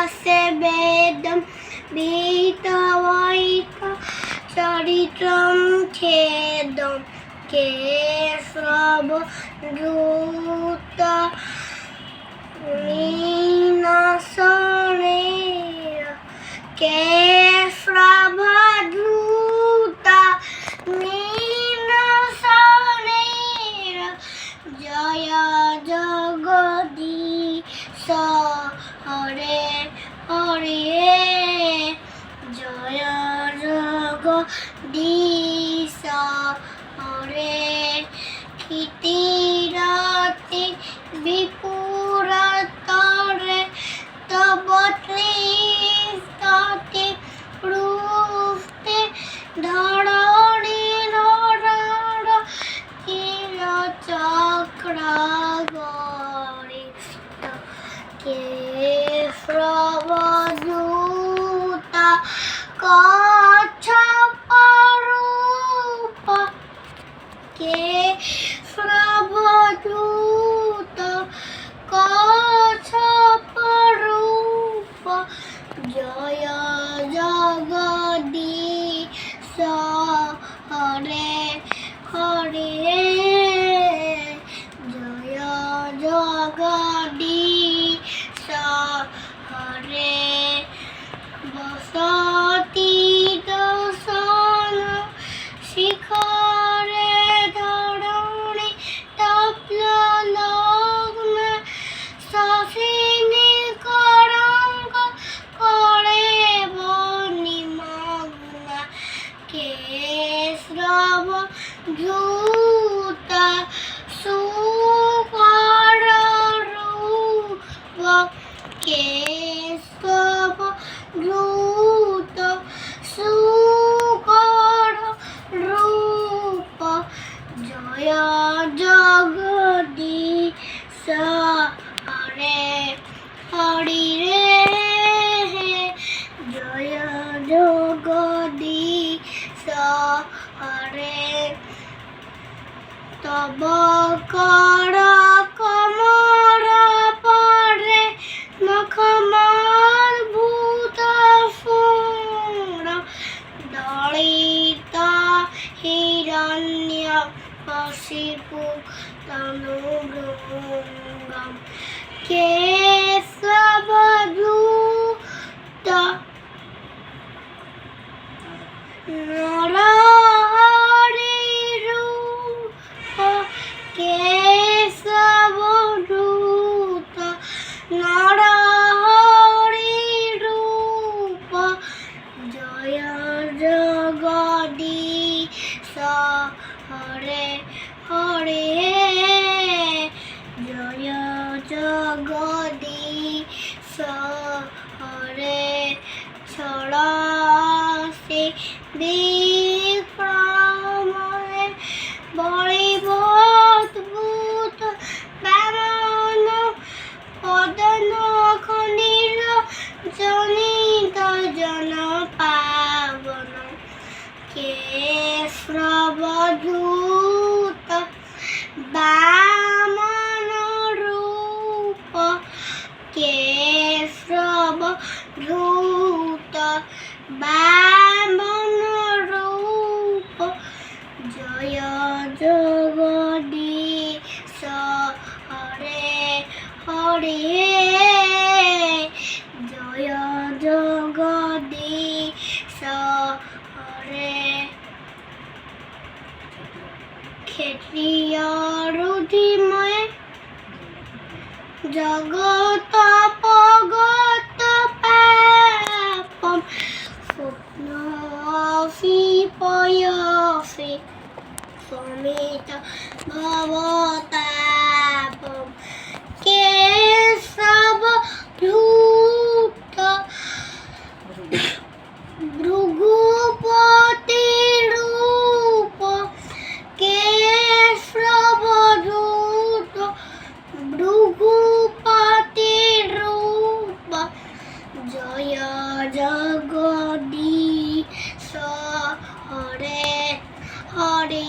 वेदं भीतवैक चरित्रं खेदं केशवधूत मीनसनेर केशवधूत मीनसनेर जय जगदीश हरे हरे जय जगदीश हरे क्षितिरति विपुरतरे तव त्रिस्तति पृष्ठे धरणी धरण चिरचक्रगरिष्ठ केशवधूत कच्छपरूप केशवधूत कच्छपरूप जय जगदीश हरे हरे जय जगदीश हरे बसति दर्शन शिखरे धरणी तप्तलग्न शशिनी करंग करे निमग्न केशवधूत सुकर रूप केशवधूत सुकर रूप जय जगदीश हरे हरे जय जगदीश हरे तब कर कमर परे मखमलभूत फूल दलित हिरण्यकशिपु तनुभृङ्गं केशवधूत नरहरिरूप केशवधूत नरहरिरूप जय जगदीश हरे हरे जय जगदीश हरे छड़ासी विक्रमणे बलिभूत बामन पदन खंडिर जनित जन पावन केशवधूत बामन रूप केशवधूत बामन रूप जय जगदीश हरे हरे जय जगदीश हरे क्षत्रिय रुधिमय जगत पगत पापम स्वप्नफि पयफि समेत भवतापम केशवधूत भृगुपति रूप केशवधूत भृगुपति रूप जय जगदीश हरे हरे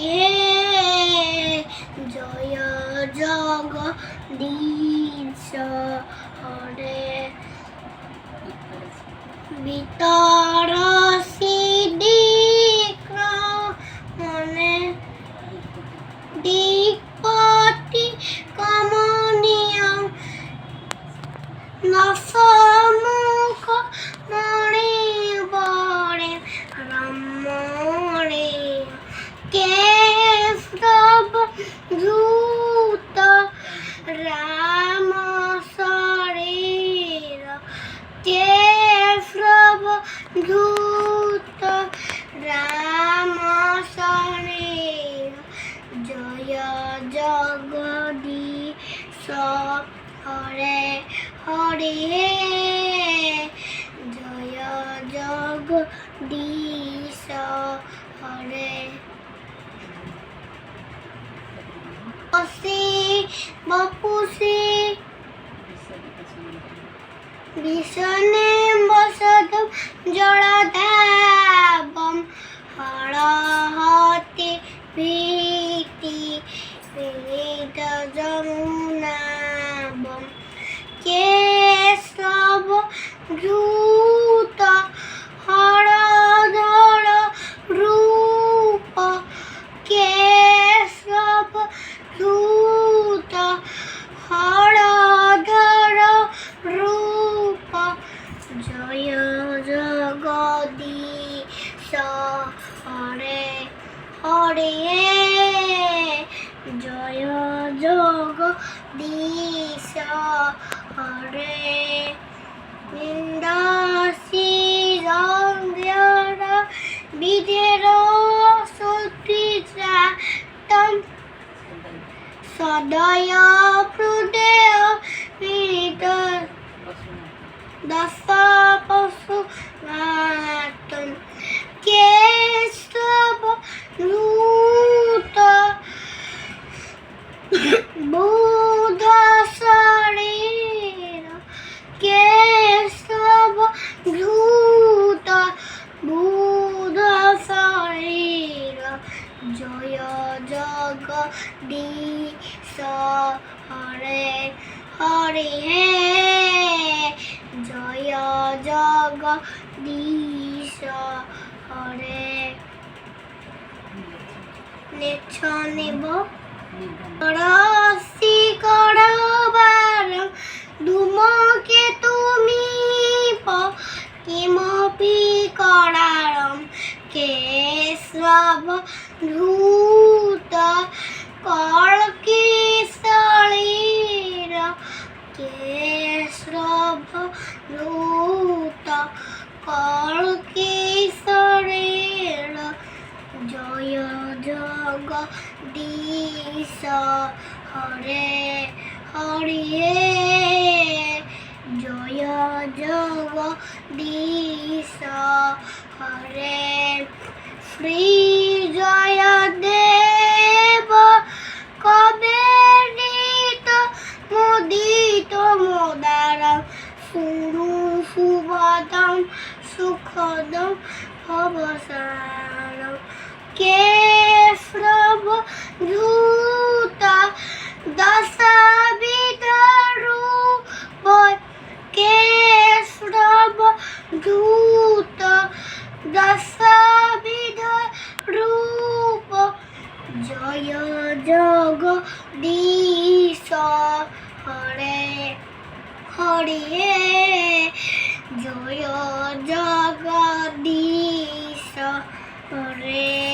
जय जगदीश हरे ভিতর সিদিক মনে দিকপতি কমনীয় নসমুখ মণি বরে রমণে কেশব ধূত রাম শরীর কেশব ধূত রাম শরীর জয় জগদীশ হরে হরে জয় জগদীশ হরে বসি বপুষি বিষণে বসতম জড়ধাবম হরহতি ভীতি বিনীত যমুনাবম কেশব ধূত হরধর রূপ কেশব ধূত হরধর রূপ জয় জগদীশ হরে হরে জয় জগদীশ হরে নিন্দাসি রঙ্গর বিধের সুতিজাতম সদয় প্রদেয় পীড়িত দশ পশু নাতম কেশব ধূত বুধ শরীর কেশব ধূত বুধ শরীর জয় জগদীশ হরে হরে জয় জগদীশ হরে নেছ নেব রসি করবার ধূমকে তুমি কিমপি করারম কেশব ধূত কলকি শরীর কেশব ধূত কলকি শরীর জয় জগদীশ হরে হরে জয় জগদীশ হরে শ্রী জয়দেব কবেরিত মুদিত মোদারম সুরু সুভদম সুখদম ভবসারম কেশব ধূত দশবিধ রূপ কেশব ধূত দশবিধ রূপ জয় জগদীশ হরে হরে জয় জগদীশ হরে